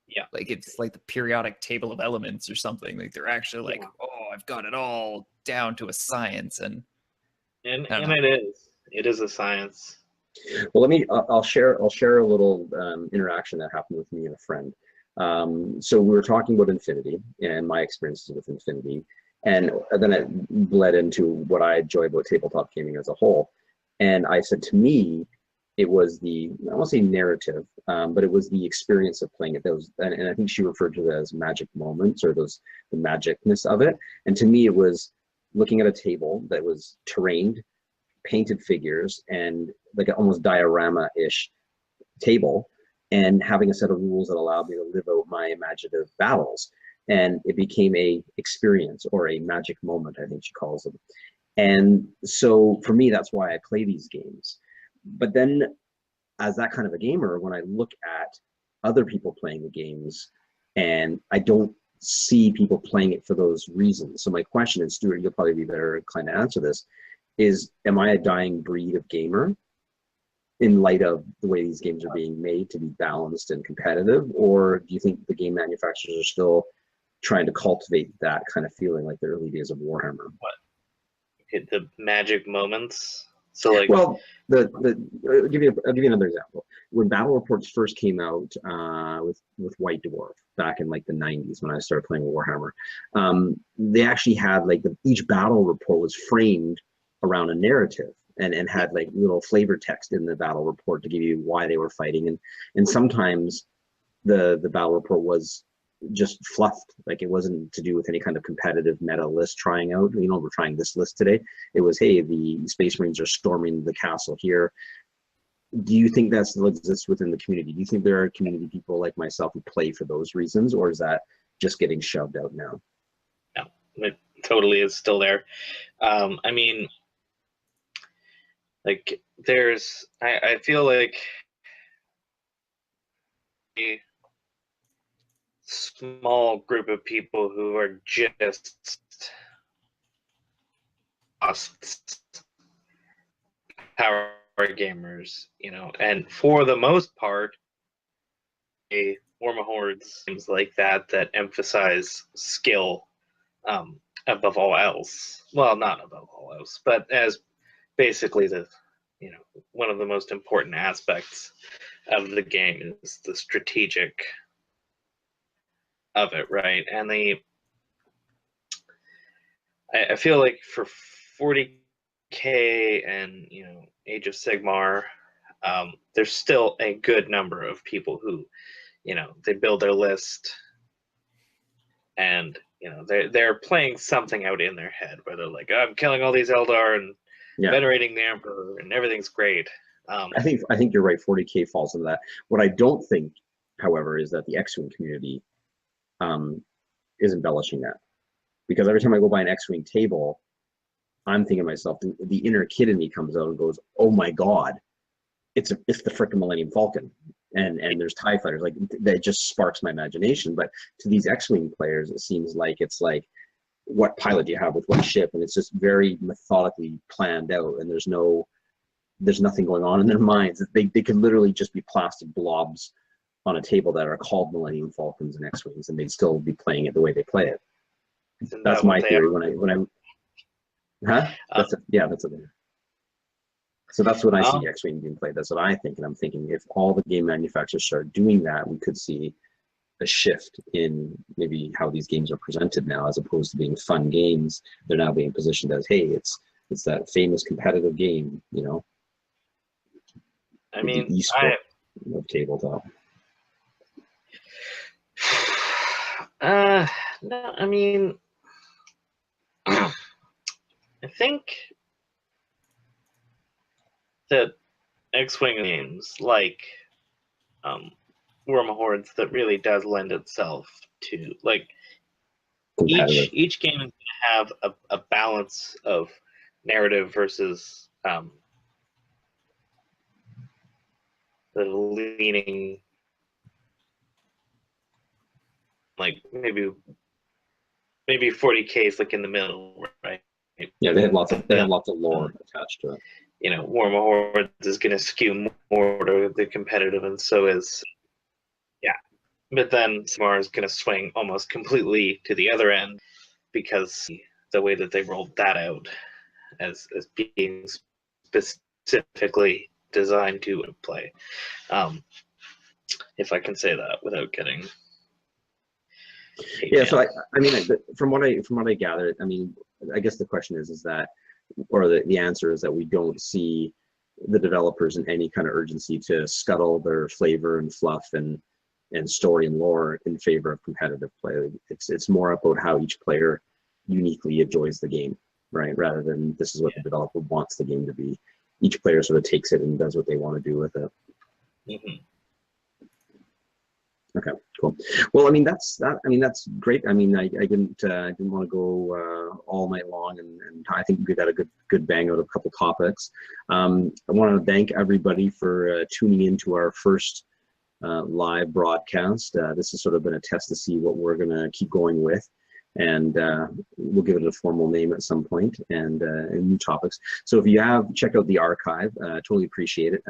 Yeah. Like, it's like the periodic table of elements or something. Like, they're actually like, Yeah. oh, I've got it all down to a science. And it is a science. Well, I'll share a little interaction that happened with me and a friend. So we were talking about Infinity and my experiences with Infinity, and then it bled into what I enjoy about tabletop gaming as a whole. And I said, to me, it was I won't say narrative, but it was the experience of playing it. And I think she referred to it as magic moments, or the magicness of it. And to me, it was looking at a table that was terrained, painted figures, and like an almost diorama-ish table, and having a set of rules that allowed me to live out my imaginative battles. And it became a experience, or a magic moment, I think she calls them. And so for me, that's why I play these games. But then as that kind of a gamer, when I look at other people playing the games, and I don't see people playing it for those reasons. So my question, and Stewart, you'll probably be better inclined to answer this, is, am I a dying breed of gamer in light of the way these games are being made to be balanced and competitive? Or do you think the game manufacturers are still trying to cultivate that kind of feeling like the early days of Warhammer? The magic moments. So like, well, I'll give you another example. When battle reports first came out with White Dwarf back in like the 90s, when I started playing Warhammer, they actually had like each battle report was framed around a narrative, and had like little flavor text in the battle report to give you why they were fighting, and sometimes the battle report was just fluffed. Like, it wasn't to do with any kind of competitive meta list trying out, we're trying this list today. It was, hey, the Space Marines are storming the castle here. Do you think that still exists within the community? Do you think there are community people like myself who play for those reasons, or is that just getting shoved out now? No, it totally is still there. I mean, like, I feel like a small group of people who are just power gamers, and for the most part, Warma Hordes, things like that emphasize skill above all else. Well, not above all else, but as basically one of the most important aspects of the game is the strategic of it, right? And I feel like for 40K and Age of Sigmar, there's still a good number of people who they build their list, and they're playing something out in their head where they're like, I'm killing all these Eldar and venerating the Emperor and everything's great. I think you're right. 40K falls into that. What I don't think, however, is that the X-Wing community is embellishing that, because every time I go by an X-Wing table, I'm thinking to myself, the inner kid in me comes out and goes, "Oh my God, it's the frickin' Millennium Falcon." And there's TIE fighters, like that just sparks my imagination. But to these X-Wing players, it seems like it's like, what pilot do you have with what ship? And it's just very methodically planned out, and there's nothing going on in their minds. They could literally just be plastic blobs on a table that are called Millennium Falcons and X-Wings, and they'd still be playing it the way they play it. That's my theory. That's it. So that's when I see X-Wing being played. That's what I think, and I'm thinking if all the game manufacturers start doing that, we could see a shift in maybe how these games are presented now, as opposed to being fun games. They're now being positioned as, hey, it's that famous competitive game, I mean, e-sport of tabletop. No, I mean, I think that X-Wing games, like Warma Hordes, that really does lend itself to, like, each game is going to have a balance of narrative versus the leaning, like maybe 40K is like in the middle, right? Yeah, they have lots of lore attached to it. You know, Warhammer Hordes is going to skew more to the competitive, and so is, yeah. But then Samar is going to swing almost completely to the other end because the way that they rolled that out as being specifically designed to play. If I can say that without getting. Yeah, so I mean, from what I gathered, I mean, I guess the question is that, or the answer is that we don't see the developers in any kind of urgency to scuttle their flavor and fluff and story and lore in favor of competitive play. It's more about how each player uniquely enjoys the game, right? Rather than this is what the developer wants the game to be. Each player sort of takes it and does what they want to do with it. Mm-hmm. Okay, cool. Well, I mean that's great. I mean, I didn't want to go all night long, and I think we got a good bang out of a couple topics. I want to thank everybody for tuning in to our first live broadcast. This has sort of been a test to see what we're going to keep going with, and we'll give it a formal name at some point and new topics. So if you have, check out the archive. Totally appreciate it.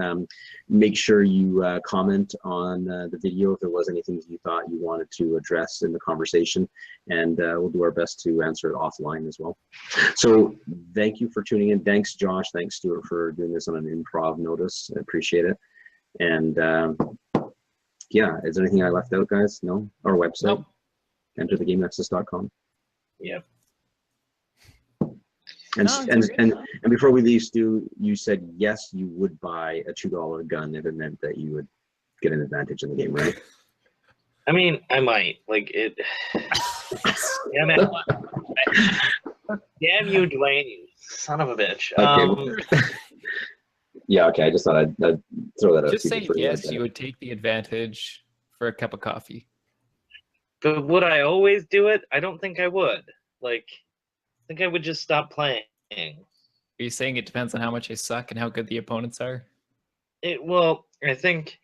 Make sure you comment on the video if there was anything you thought you wanted to address in the conversation, and we'll do our best to answer it offline as well. So thank you for tuning in. Thanks, Josh. Thanks, Stewart, for doing this on an improv notice. I appreciate it. And yeah, is there anything I left out, guys? No? Our website? Nope. EnterTheGameNexus.com. Yep. And before we leave, Stu, you said yes, you would buy a $2 gun if it meant that you would get an advantage in the game, right? I mean, I might. Like, it... Damn it. Damn you, Dwayne, you son of a bitch. Okay. Yeah, okay, I just thought I'd throw that out. Just say yes, you would take the advantage for a cup of coffee. But would I always do it? I don't think I would. Like, I think I would just stop playing. Are you saying it depends on how much I suck and how good the opponents are? Well, I think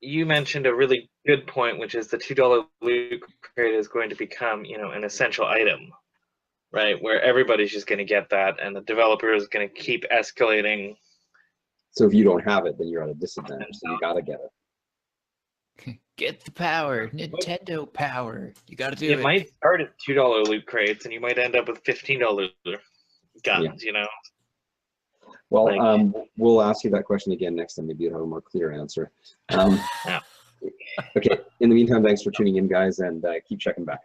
you mentioned a really good point, which is the $2 loot crate is going to become, you know, an essential item, right? Where everybody's just going to get that, and the developer is going to keep escalating. So if you don't have it, then you're at a disadvantage. So you gotta get it. Get the power, Nintendo power. You gotta do it. It might start at $2 loot crates, and you might end up with $15 guns. You know. Well, Like, we'll ask you that question again next time. Maybe you'll have a more clear answer. yeah. Okay. In the meantime, thanks for tuning in, guys, and keep checking back.